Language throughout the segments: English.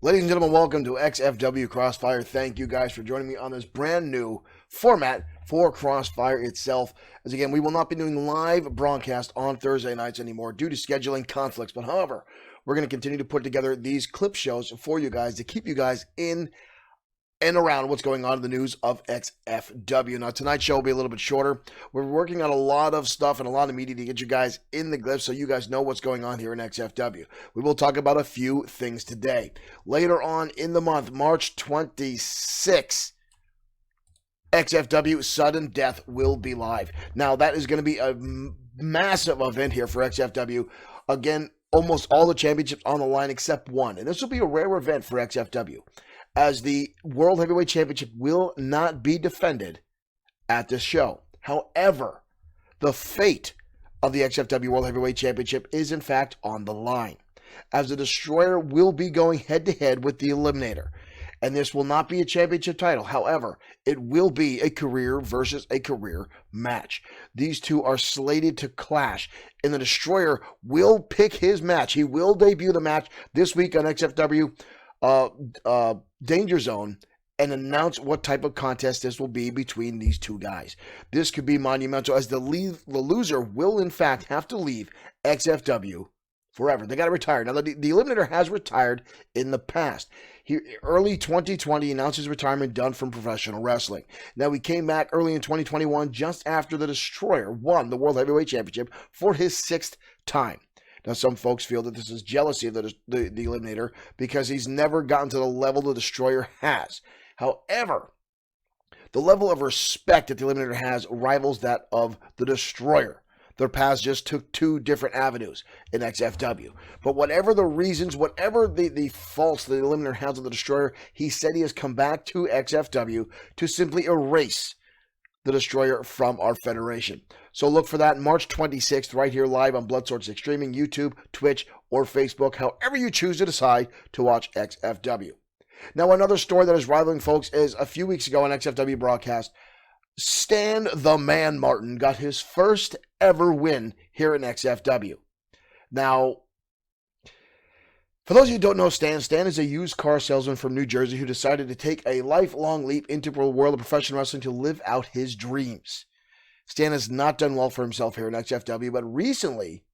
Ladies and gentlemen, welcome to XFW Cross Fire. Thank you guys for joining me on this brand new format for Crossfire itself. As again, we will not be doing live broadcast on Thursday nights anymore due to scheduling conflicts. But however, we're going to continue to put together these clip shows for you guys to keep you guys in and around what's going on in the news of XFW. Now, tonight's show will be a little bit shorter. We're working on a lot of stuff and a lot of media to get you guys in the clip so you guys know what's going on here in XFW. We will talk about a few things today. Later on in the month, March 26th, XFW Sudden Death will be live. Now, that is going to be a massive event here for XFW. Again, almost all the championships on the line except one. And this will be a rare event for XFW, as the World Heavyweight Championship will not be defended at this show. However, the fate of the XFW World Heavyweight Championship is in fact on the line, as the Destroyer will be going head-to-head with the Eliminator. And this will not be a championship title. However, it will be a career versus a career match. These two are slated to clash, and the Destroyer will pick his match. He will debut the match this week on XFW Danger Zone and announce what type of contest this will be between these two guys. This could be monumental, as the loser will in fact have to leave XFW forever. They got to retire. Now, the Eliminator has retired in the past. Early 2020 announced his retirement done from professional wrestling. Now, he came back early in 2021 just after the Destroyer won the World Heavyweight Championship for his 6th time. Now, some folks feel that this is jealousy of the Eliminator because he's never gotten to the level the Destroyer has. However, the level of respect that the Eliminator has rivals that of the Destroyer. Their paths just took two different avenues in XFW. But whatever the reasons, whatever the faults the Eliminator has on the Destroyer, he said he has come back to XFW to simply erase the Destroyer from our federation. So look for that March 26th right here live on Bloodsport 6 Streaming, YouTube, Twitch, or Facebook, however you choose to decide to watch XFW. Now, another story that is rivaling folks is a few weeks ago on XFW broadcast, Stan the Man Martin got his first ever win here in XFW. Now, for those of you who don't know Stan is a used car salesman from New Jersey who decided to take a lifelong leap into the world of professional wrestling to live out his dreams. Stan has not done well for himself here in XFW, but recently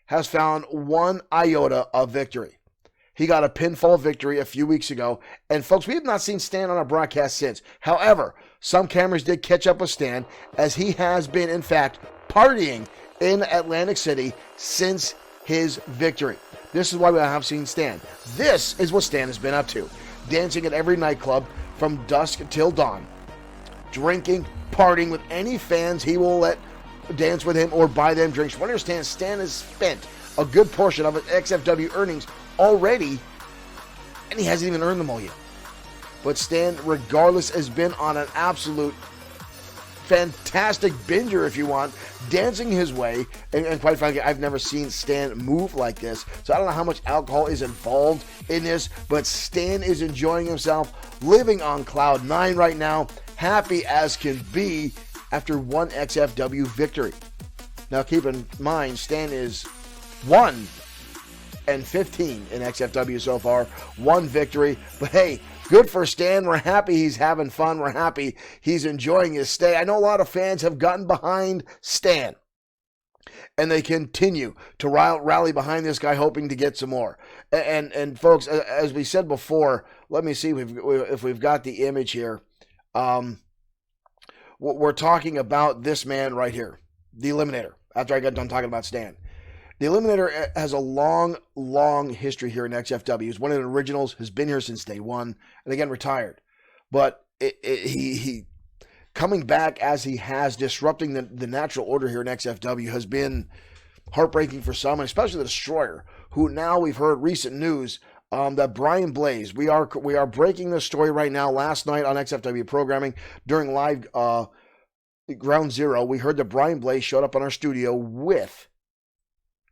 has found one iota of victory. He got a pinfall victory a few weeks ago, and folks, we have not seen Stan on our broadcast since. However, some cameras did catch up with Stan, as he has been, in fact, partying in Atlantic City since his victory. This is why we have seen Stan. This is what Stan has been up to. Dancing at every nightclub from dusk till dawn. Drinking, partying with any fans he will let dance with him or buy them drinks. You understand, Stan has spent a good portion of his XFW earnings already, and he hasn't even earned them all yet. But Stan, regardless, has been on an absolute fantastic binger, if you want, dancing his way, and quite frankly, I've never seen Stan move like this, so I don't know how much alcohol is involved in this, but Stan is enjoying himself, living on cloud 9 right now, happy as can be after one XFW victory. Now, keep in mind, Stan is 1-15 in XFW so far, one victory, but hey, good for Stan. We're happy he's having fun. We're happy he's enjoying his stay. I know a lot of fans have gotten behind Stan, and they continue to rally behind this guy, hoping to get some more. And folks, as we said before, let me see if we've got the image here. We're talking about this man right here, the Eliminator, after I got done talking about Stan. The Eliminator has a long, long history here in XFW. He's one of the originals, has been here since day one, and again, retired. But he coming back as he has, disrupting the natural order here in XFW has been heartbreaking for some, and especially the Destroyer, who now we've heard recent news that Brian Blaze, we are breaking this story right now. Last night on XFW programming during live Ground Zero, we heard that Brian Blaze showed up on our studio with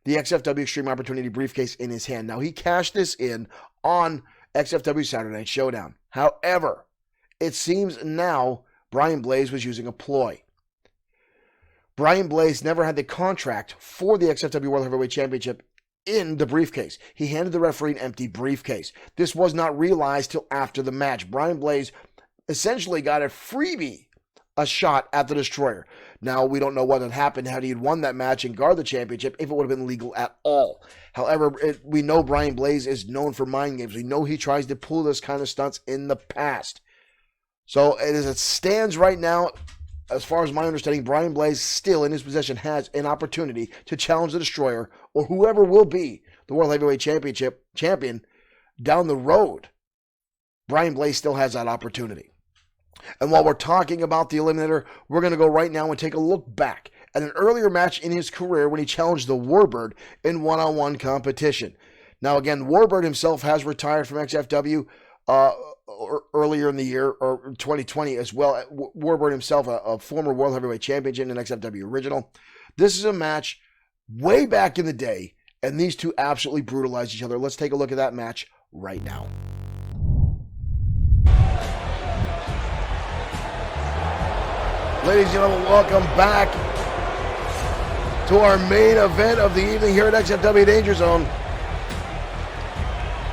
the XFW Extreme Opportunity briefcase in his hand. Now, he cashed this in on XFW Saturday Night Showdown. However, it seems now Brian Blaze was using a ploy. Brian Blaze never had the contract for the XFW World Heavyweight Championship in the briefcase. He handed the referee an empty briefcase. This was not realized till after the match. Brian Blaze essentially got a freebie, a shot at the Destroyer. Now, we don't know what had happened had he had won that match and guarded the championship, if it would have been legal at all. However, we know Brian Blaze is known for mind games. We know he tries to pull this kind of stunts in the past. So, as it stands right now, as far as my understanding, Brian Blaze still in his possession has an opportunity to challenge the Destroyer or whoever will be the World Heavyweight champion down the road. Brian Blaze still has that opportunity. And while we're talking about the Eliminator, we're going to go right now and take a look back at an earlier match in his career when he challenged the Warbird in one-on-one competition. Now again, Warbird himself has retired from XFW earlier in the year, or 2020 as well. Warbird himself, a former World Heavyweight Champion in XFW Original. This is a match way back in the day, and these two absolutely brutalized each other. Let's take a look at that match right now. Ladies and gentlemen, welcome back to our main event of the evening here at XFW Danger Zone,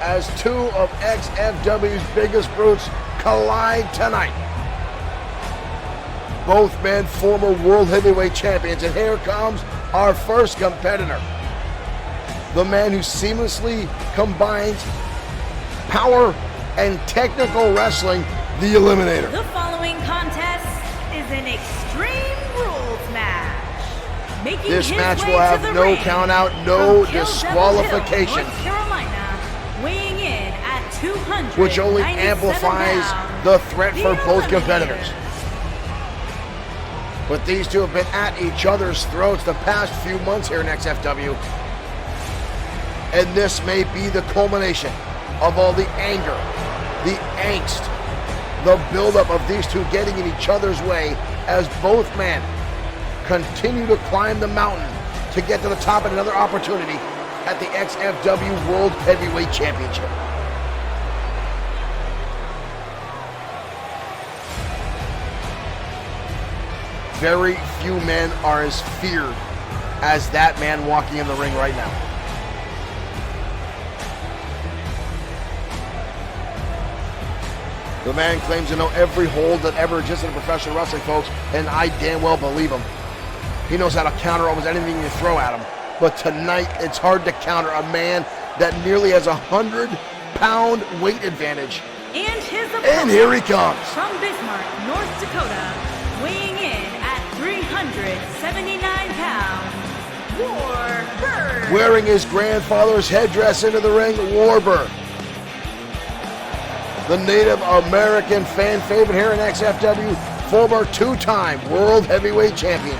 as two of XFW's biggest brutes collide tonight. Both men former World Heavyweight Champions, and here comes our first competitor. The man who seamlessly combines power and technical wrestling, the Eliminator. The following contest is an Extreme Rules match. Making this match will have no count out, no disqualification, North Carolina, weighing in at 200, which only amplifies the threat for both competitors. But these two have been at each other's throats the past few months here in XFW. And this may be the culmination of all the anger, the angst, the buildup of these two getting in each other's way as both men continue to climb the mountain to get to the top of another opportunity at the XFW World Heavyweight Championship. Very few men are as feared as that man walking in the ring right now. The man claims to know every hold that ever existed in professional wrestling, folks, and I damn well believe him. He knows how to counter almost anything you throw at him. But tonight, it's hard to counter a man that nearly has a 100-pound weight advantage. And his opponent, and here he comes. From Bismarck, North Dakota, weighing in at 379 pounds, Warbird. Wearing his grandfather's headdress into the ring, Warbird. The Native American fan favorite here in XFW, former two-time World Heavyweight Champion.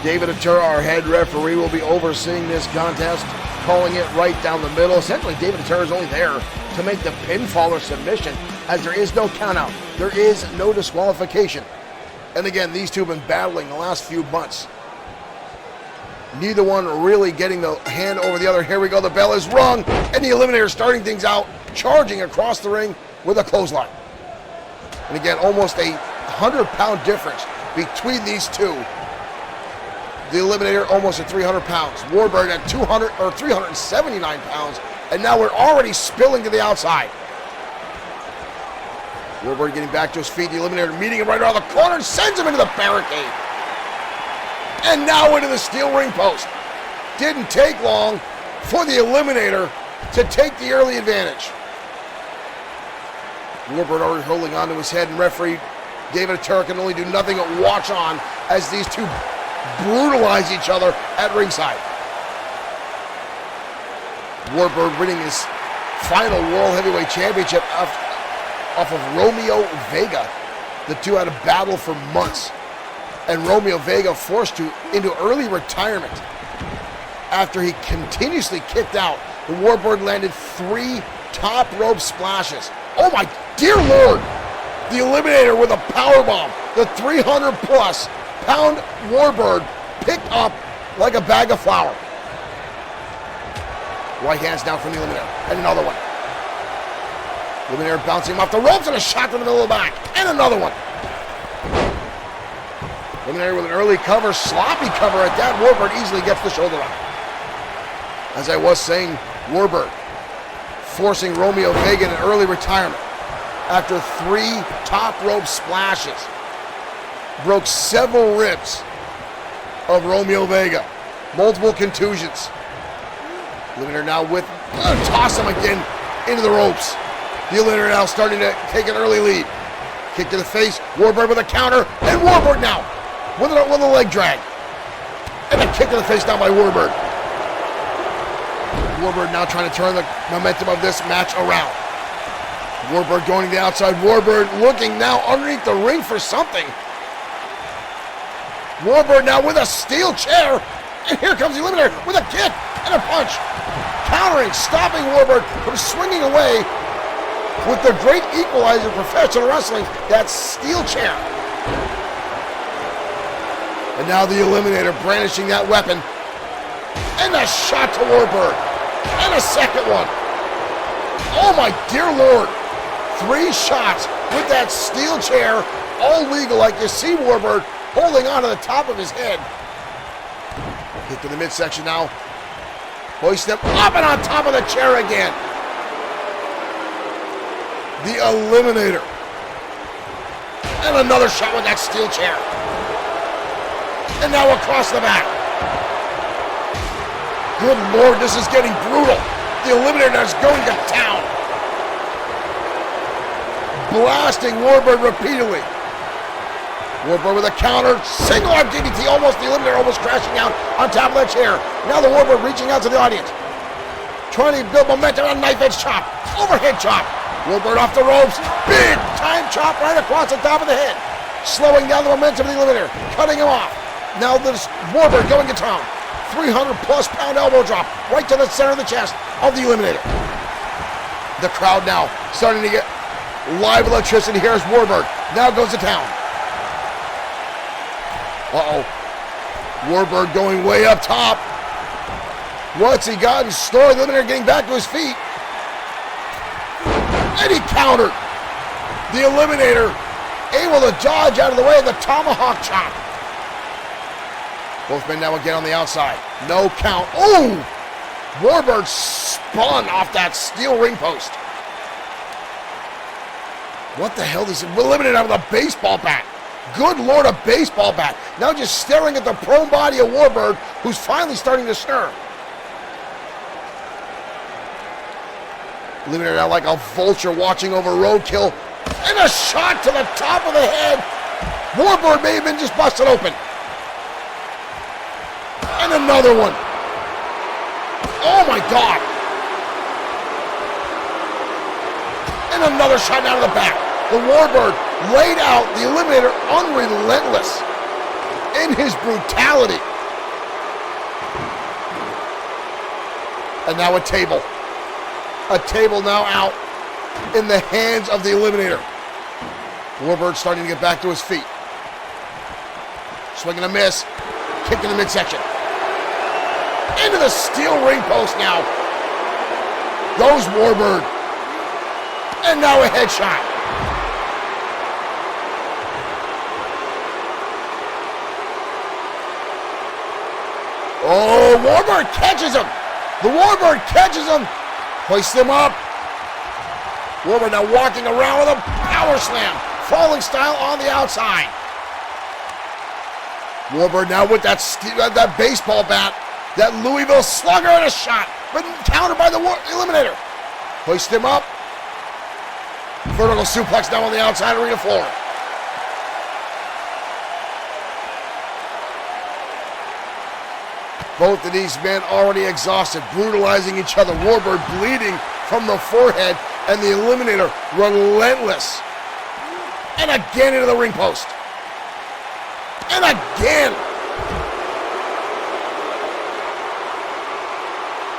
David Atura, our head referee, will be overseeing this contest, calling it right down the middle. Essentially, David Atura is only there to make the pinfall or submission, as there is no countout. There is no disqualification. And again, these two have been battling the last few months. Neither one really getting the hand over the other. Here we go, the bell is rung, and the Eliminator starting things out, charging across the ring with a clothesline. And again, almost a 100-pound difference between these two. The Eliminator almost at 300 pounds. Warbird at 379 pounds. And now we're already spilling to the outside. Warbird getting back to his feet. The Eliminator meeting him right around the corner and sends him into the barricade. And now into the steel ring post. Didn't take long for the Eliminator to take the early advantage. Warbird already holding onto his head, and referee David Atura can only do nothing but watch on as these two brutalize each other at ringside. Warbird winning his final World Heavyweight Championship off of Romeo Vega. The two had a battle for months, and Romeo Vega forced into early retirement after he continuously kicked out. The Warbird landed 3 top rope splashes. Oh my dear Lord! The Eliminator with a powerbomb. The 300+ pound Warbird picked up like a bag of flour. Right hands down from the Eliminator. And another one. Eliminator bouncing him off the ropes and a shot to the middle of the back. And another one. Eliminator with an early cover, sloppy cover at that. Warbird easily gets the shoulder up. As I was saying, Warbird forcing Romeo Vega in an early retirement after 3 top rope splashes. Broke several ribs of Romeo Vega. Multiple contusions. Eliminator now with, toss him again into the ropes. The Eliminator now starting to take an early lead. Kick to the face, Warbird with a counter, and Warbird now with a leg drag. And a kick to the face now by Warbird. Warbird now trying to turn the momentum of this match around. Warbird going to the outside. Warbird looking now underneath the ring for something. Warbird now with a steel chair. And here comes the Eliminator with a kick and a punch. Countering, stopping Warbird from swinging away with the great equalizer of professional wrestling, that steel chair. And now the Eliminator brandishing that weapon. And a shot to Warbird. And a second one. Oh my dear Lord. 3 shots with that steel chair. All legal, like you see Warbird holding on to the top of his head. Hit to the midsection now. Hoist him up and on top of the chair again. The Eliminator. And another shot with that steel chair. And now across the back. Good Lord, this is getting brutal. The Eliminator is going to town. Blasting Warbird repeatedly. Warbird with a counter, single arm DDT, almost the Eliminator almost crashing out on top of that chair. Now the Warbird reaching out to the audience. Trying to build momentum on a knife edge chop, overhead chop. Warbird off the ropes, big time chop right across the top of the head. Slowing down the momentum of the Eliminator, cutting him off. Now this Warbird going to town. 300+ pound elbow drop right to the center of the chest of the Eliminator. The crowd now starting to get live electricity. Here's Warbird. Now goes to town. Uh-oh. Warbird going way up top. What's he got in store? The Eliminator getting back to his feet. And he countered. The Eliminator able to dodge out of the way of the tomahawk chop. Both men now again on the outside. No count. Oh! Warbird spun off that steel ring post. What the hell is it? Eliminated with a baseball bat. Good Lord, a baseball bat. Now just staring at the prone body of Warbird, who's finally starting to stir. Eliminated now like a vulture watching over roadkill. And a shot to the top of the head. Warbird may have been just busted open. And another one. Oh my God. And another shot out of the back. The Warbird laid out the Eliminator unrelentless in his brutality. And now a table. A table now out in the hands of the Eliminator. Warbird starting to get back to his feet. Swing and a miss. Kick in the midsection. Into the steel ring post now. Goes Warbird. And now a headshot. Oh, Warbird catches him. The Warbird catches him. Hoists him up. Warbird now walking around with a power slam. Falling style on the outside. Warbird now with that baseball bat. That Louisville Slugger and a shot. But countered by the Eliminator. Hoist him up. Vertical suplex now on the outside arena floor. Both of these men already exhausted, brutalizing each other. Warbird bleeding from the forehead, and the Eliminator relentless. And again into the ring post. And again.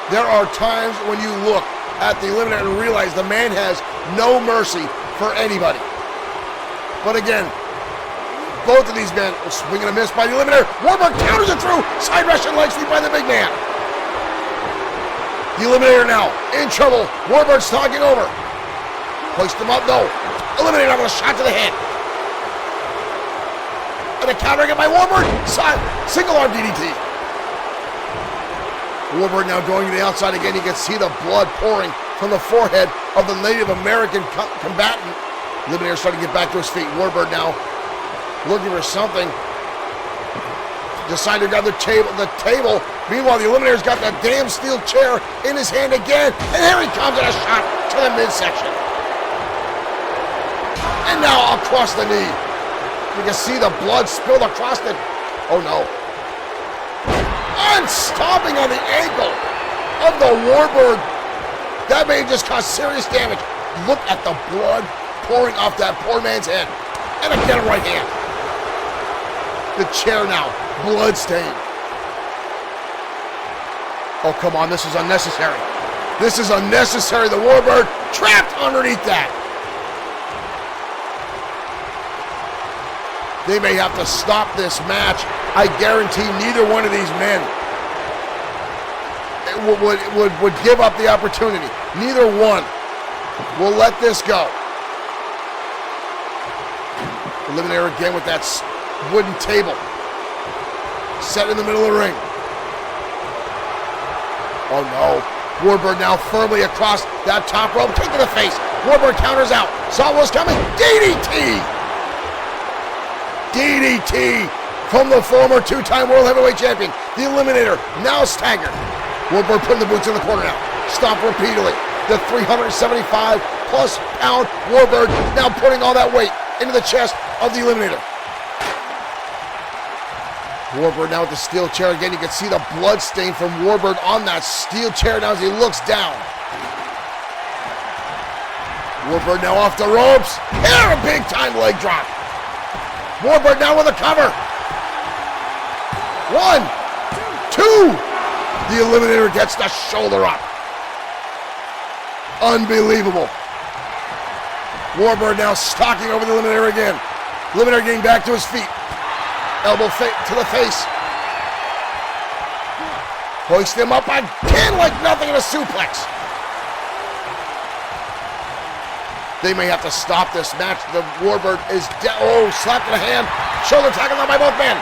There are times when you look at the Eliminator and realize the man has no mercy for anybody. But again, both of these men will swing and a miss by the Eliminator. Warbird counters it through. Side Russian leg sweep by the big man. The Eliminator now in trouble. Warbird's talking over. Hoist him up, no. Eliminator now with a shot to the head. And a counter again by Warbird. Single arm DDT. Warbird now going to the outside again. You can see the blood pouring from the forehead of the Native American combatant. Eliminator starting to get back to his feet. Warbird now looking for something. Decided to grab the table. Meanwhile, the Eliminator's got that damn steel chair in his hand again. And here he comes at a shot to the midsection. And now across the knee. You can see the blood spilled across it. Oh no. And stomping on the ankle of the Warbird. That may have just caused serious damage. Look at the blood pouring off that poor man's head. And again, a right hand. The chair now, blood-stained. Oh, come on, this is unnecessary. This is unnecessary. The Warbird trapped underneath that. They may have to stop this match. I guarantee neither one of these men would give up the opportunity. Neither one will let this go. Eliminator again with that wooden table set in the middle of the ring. Oh no. Warbird now firmly across that top rope. Kick to the face. Warbird counters out. Saw what was coming. DDT! DDT from the former two-time World Heavyweight Champion. The Eliminator now staggered. Warbird putting the boots in the corner now. Stomp repeatedly. The 375-plus pound Warbird now putting all that weight into the chest of the Eliminator. Warbird now with the steel chair again. You can see the blood stain from Warbird on that steel chair now as he looks down. Warbird now off the ropes. And a big-time leg drop. Warbird now with a cover. 1, 2. The Eliminator gets the shoulder up. Unbelievable. Warbird now stalking over the Eliminator again. Eliminator getting back to his feet. Elbow to the face. Hoist him up again like nothing in a suplex. They may have to stop this match. The Warbird is down. Oh, slap to the hand. Shoulder tackle on by both men.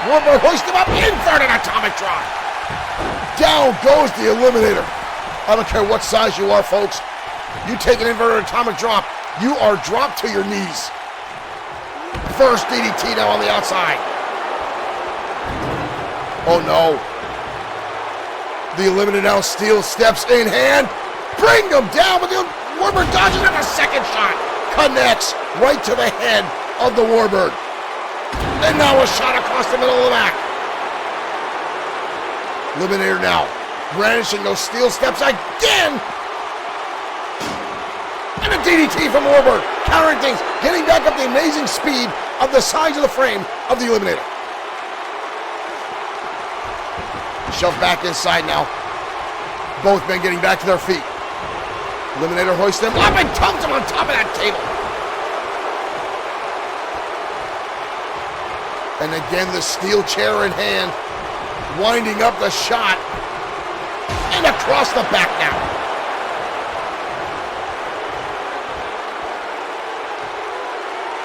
Warbird hoist him up. Inverted atomic drop. Down goes the Eliminator. I don't care what size you are, folks. You take an inverted atomic drop, you are dropped to your knees. First DDT now on the outside. Oh no. The Eliminator now steel steps in hand. Bring him down, but the Warbird dodges in a second shot. Connects right to the head of the Warbird. And now a shot across the middle of the back. Eliminator now brandishing those steel steps again. And a DDT from Warbird. Countering things, getting back up the amazing speed of the size of the frame of the Eliminator. Shoved back inside now. Both men getting back to their feet. Eliminator hoists them up and dumps him on top of that table. And again, the steel chair in hand, winding up the shot. And across the back now.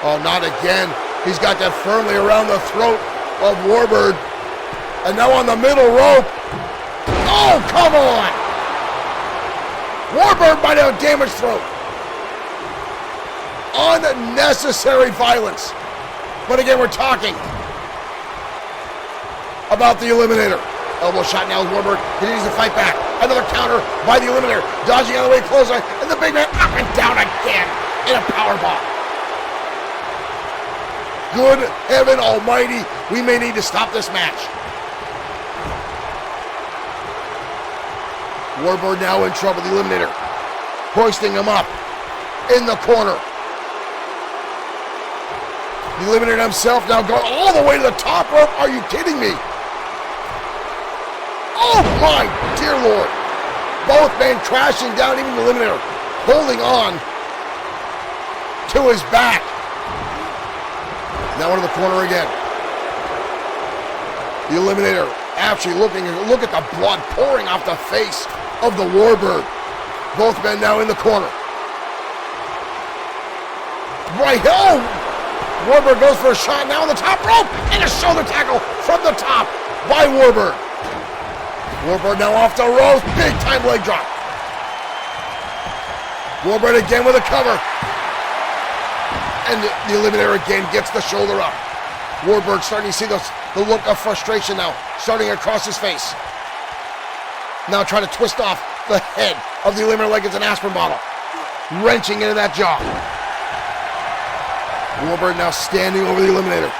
Oh, not again. He's got that firmly around the throat of Warbird. And now on the middle rope. Oh, come on! Warbird might have a damaged throat. Unnecessary violence. But again, we're talking about the Eliminator. Elbow shot now as Warbird continues to fight back. Another counter by the Eliminator. Dodging out of the way, clothesline, and the big man up and down again in a powerbomb. Good heaven almighty, we may need to stop this match. Warbird now in trouble, the Eliminator. Hoisting him up in the corner. The Eliminator himself now going all the way to the top rope. Are you kidding me? Oh my dear Lord. Both men crashing down, even the Eliminator holding on to his back. Now into the corner again. The Eliminator actually look at the blood pouring off the face of the Warbird. Both men now in the corner. Right, oh! Warbird goes for a shot now on the top rope, and a shoulder tackle from the top by Warbird. Warbird now off the ropes, big time leg drop. Warbird again with a cover. And the Eliminator again gets the shoulder up. Warbird starting to see the look of frustration now, starting across his face. Now trying to twist off the head of the Eliminator like it's an aspirin bottle. Wrenching into that jaw. Warbird now standing over the Eliminator.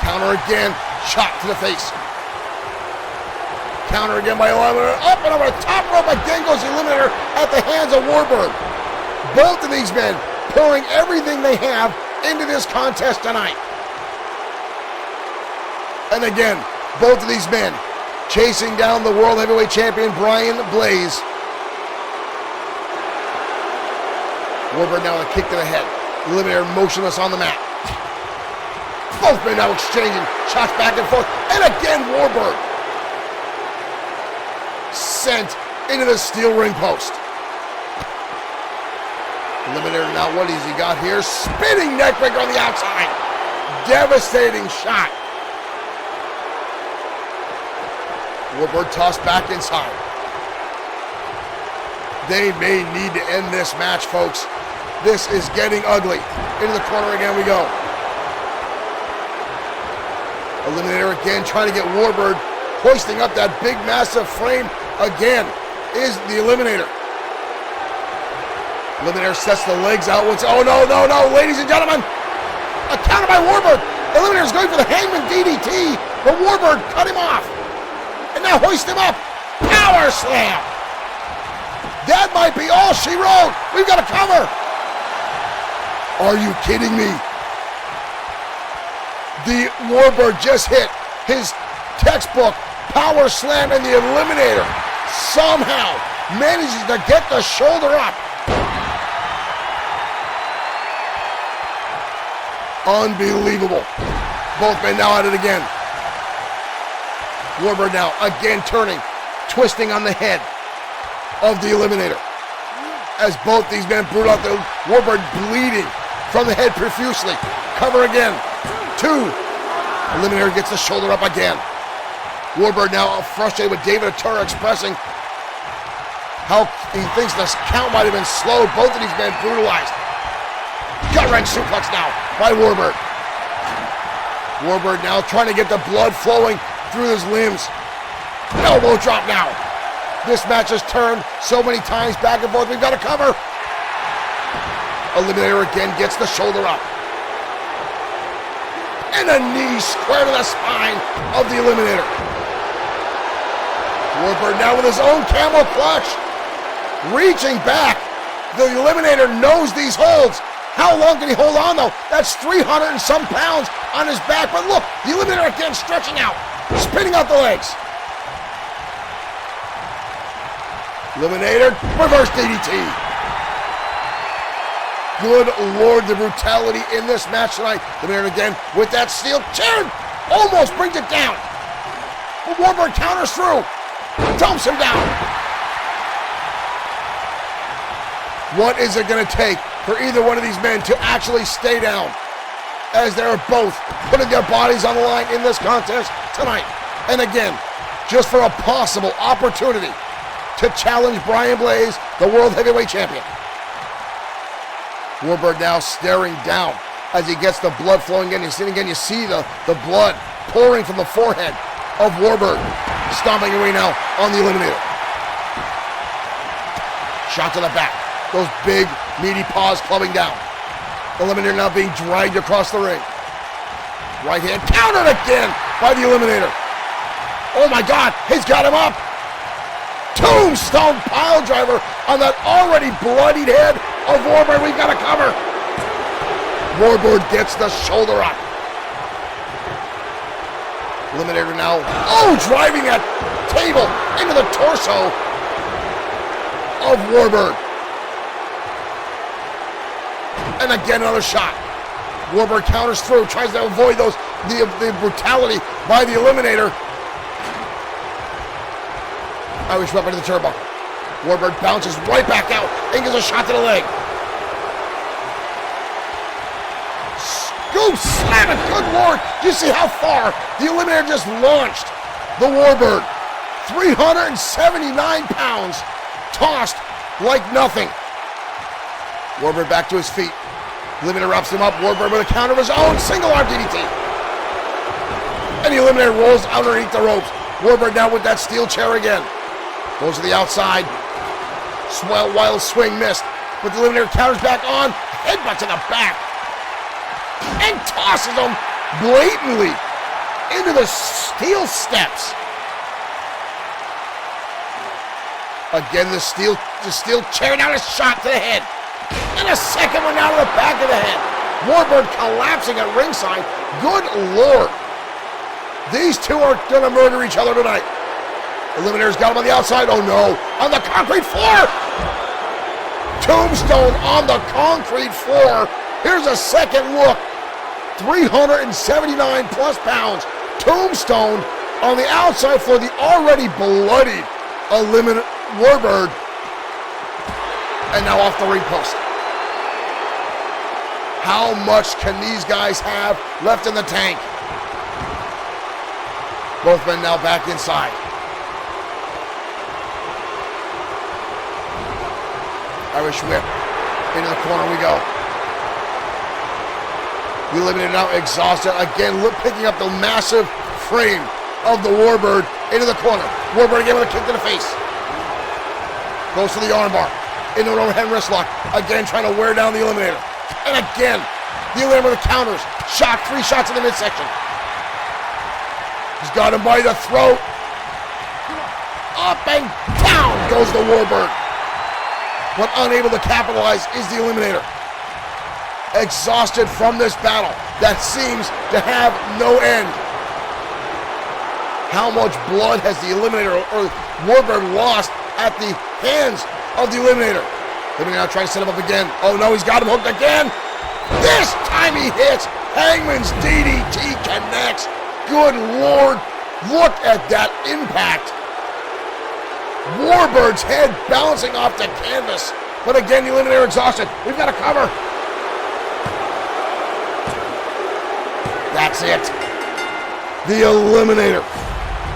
Counter again, shot to the face. Counter again by Eliminator, up and over the top rope, again goes the Eliminator at the hands of Warbird. Both of these men pouring everything they have into this contest tonight. And again, both of these men chasing down the World Heavyweight Champion, Brian Blaze. Warbird now with a kick to the head. Eliminator motionless on the mat. Both men now exchanging shots back and forth. And again, Warbird sent into the steel ring post. Eliminator now, what has he got here? Spinning neckbreaker on the outside. Devastating shot. Warbird tossed back inside. They may need to end this match, folks. This is getting ugly. Into the corner again we go. Eliminator again trying to get Warbird, hoisting up that big massive frame again is the Eliminator. Eliminator sets the legs out once. Oh no, no, no, ladies and gentlemen. A counter by Warbird. Eliminator's going for the Hangman DDT, but Warbird cut him off. And now hoist him up. Power slam. That might be all she wrote. We've got a cover. Are you kidding me? The Warbird just hit his textbook power slam, and the Eliminator somehow manages to get the shoulder up. Unbelievable. Both men now at it again. Warbird now again turning, twisting on the head of the Eliminator. As both these men boot out, the Warbird bleeding from the head profusely. Cover again. 2. Eliminator gets the shoulder up again. Warbird now frustrated with David Atura expressing how he thinks this count might have been slowed. Both of these men brutalized. Gut-wrench suplex now by Warbird. Warbird now trying to get the blood flowing through his limbs. Elbow drop now. This match has turned so many times back and forth. We've got a cover. Eliminator again gets the shoulder up. And a knee square to the spine of the Eliminator. Warbird now with his own camel clutch. Reaching back. The Eliminator knows these holds. How long can he hold on though? That's 300 and some pounds on his back. But look, the Eliminator again stretching out. Spinning out the legs. Eliminator, reverse DDT. Good Lord, the brutality in this match tonight. Eliminator again with that steel chair. Almost brings it down. But Warbird counters through. Dumps him down. What is it going to take for either one of these men to actually stay down, as they're both putting their bodies on the line in this contest tonight? And again, just for a possible opportunity to challenge Brian Blaze, the World Heavyweight Champion. Warbird now staring down as he gets the blood flowing in. You see the blood pouring from the forehead of Warbird. Stomping away now on the Eliminator. Shot to the back. Those big, meaty paws clubbing down. Eliminator now being dragged across the ring. Right hand countered again by the Eliminator. Oh my God, he's got him up. Tombstone pile driver on that already bloodied head of Warbird. We've got a cover. Warbird gets the shoulder up. Eliminator now, driving that table into the torso of Warbird. And again, another shot. Warbird counters through, tries to avoid the brutality by the Eliminator. Irish whip into the turnbuckle. Warbird bounces right back out and gives a shot to the leg. Scoop slam it. Good Lord. Do you see how far the Eliminator just launched the Warbird? 379 pounds tossed like nothing. Warbird back to his feet. Eliminator wraps him up. Warbird with a counter of his own. Single arm DDT. And the Eliminator rolls underneath the ropes. Warbird now with that steel chair again. Goes to the outside. Wild swing missed. But the Eliminator counters back on. Headbutt to the back. And tosses him blatantly into the steel steps. Again, the steel chair down, a shot to the head. And a second one down to the back of the head. Warbird collapsing at ringside. Good Lord. These two are going to murder each other tonight. Eliminator's got him on the outside. Oh no. On the concrete floor. Tombstone on the concrete floor. Here's a second look. 379 plus pounds. Tombstone on the outside for the already bloodied Warbird. And now off the ring post. How much can these guys have left in the tank? Both men now back inside. Irish whip. Into the corner we go. The Eliminator now exhausted. Again, picking up the massive frame of the Warbird into the corner. Warbird again with a kick to the face. Goes to the armbar. Into an overhand wrist lock. Again, trying to wear down the Eliminator. And again, the Eliminator with the counters. Shot, 3 shots in the midsection. He's got him by the throat. Up and down goes the Warbird. But unable to capitalize is the Eliminator. Exhausted from this battle that seems to have no end. How much blood has the Eliminator or Warbird lost at the hands of the Eliminator? Eliminator now trying to set him up again. Oh no, he's got him hooked again. This time he hits. Hangman's DDT connects. Good Lord, look at that impact. Warbird's head bouncing off the canvas. But again, the Eliminator exhausted. We've got to cover. That's it. The Eliminator,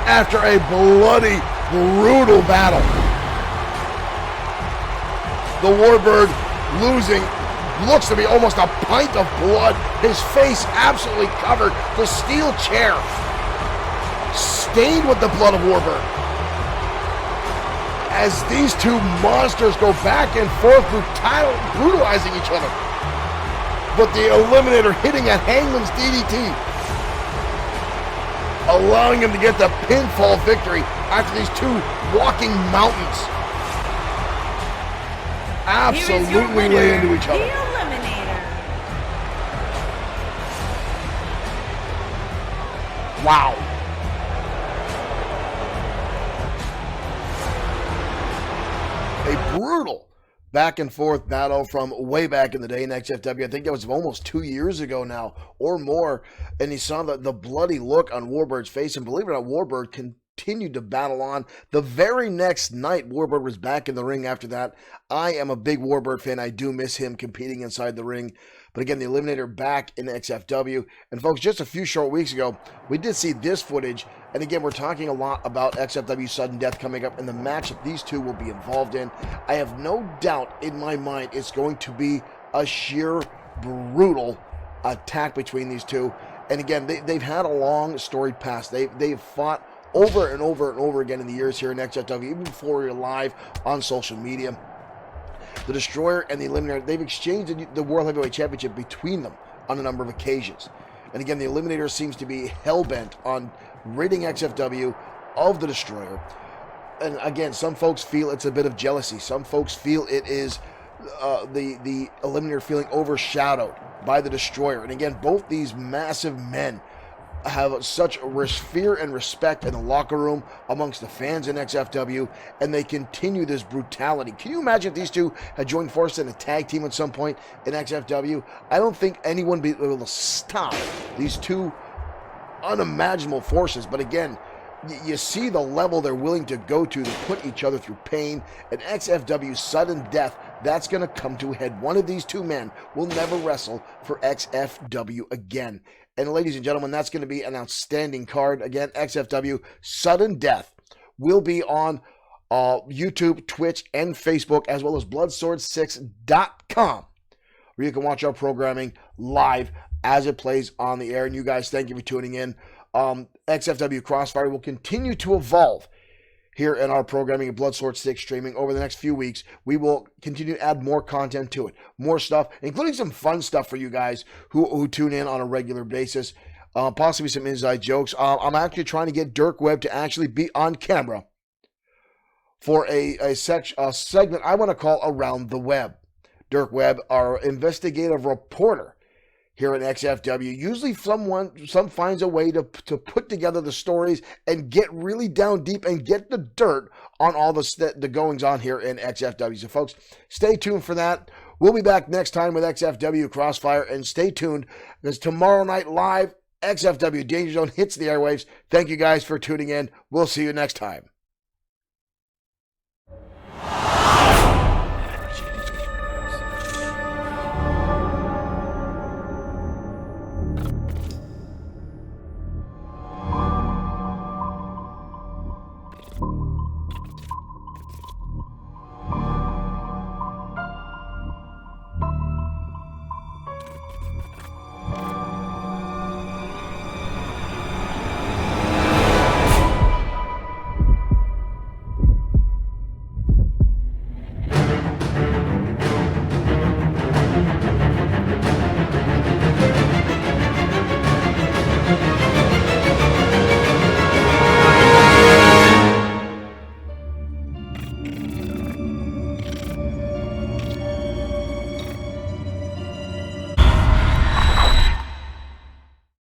after a bloody, brutal battle. The Warbird losing, looks to be almost a pint of blood. His face absolutely covered. The steel chair stained with the blood of Warbird. As these two monsters go back and forth, brutalizing each other. But the Eliminator hitting a Hangman's DDT, allowing him to get the pinfall victory after these two walking mountains absolutely lay into each other. The Eliminator. Wow. A brutal back and forth battle from way back in the day in XFW. I think that was almost 2 years ago now or more. And you saw the bloody look on Warbird's face. And believe it or not, Warbird continued to battle on. The very next night, Warbird was back in the ring after that. I am a big Warbird fan. I do miss him competing inside the ring. But again, the Eliminator back in XFW. And folks, just a few short weeks ago, we did see this footage. And again, we're talking a lot about XFW Sudden Death coming up and the match that these two will be involved in. I have no doubt in my mind it's going to be a sheer brutal attack between these two. And again, they've had a long storied past. They've fought over and over and over again in the years here in XFW, even before we were live on social media. The Destroyer and the Eliminator, they've exchanged the World Heavyweight Championship between them on a number of occasions. And again, the Eliminator seems to be hell-bent on ridding XFW of the Destroyer. And again, some folks feel it's a bit of jealousy. Some folks feel it is the Eliminator feeling overshadowed by the Destroyer. And again, both these massive men have such fear and respect in the locker room amongst the fans in XFW, and they continue this brutality. Can you imagine if these two had joined forces in a tag team at some point in XFW? I don't think anyone would be able to stop these two unimaginable forces. But again, you see the level they're willing to go to put each other through pain. And XFW's sudden death, that's going to come to a head. One of these two men will never wrestle for XFW again. And ladies and gentlemen, that's going to be an outstanding card. Again, XFW sudden death will be on YouTube, Twitch, and Facebook, as well as bloodsword6.com, where you can watch our programming live as it plays on the air. And you guys, thank you for tuning in. XFW Crossfire will continue to evolve here in our programming at Bloodsword 6 streaming over the next few weeks. We will continue to add more content to it, more stuff, including some fun stuff for you guys who tune in on a regular basis, possibly some inside jokes. I'm actually trying to get Dirk Webb to actually be on camera for a segment I want to call Around the Web. Dirk Webb, our investigative reporter here at XFW, usually some finds a way to put together the stories and get really down deep and get the dirt on all the goings on here in XFW. So folks, stay tuned for that. We'll be back next time with XFW Crossfire, and stay tuned because tomorrow night live, XFW Danger Zone hits the airwaves. Thank you guys for tuning in. We'll see you next time.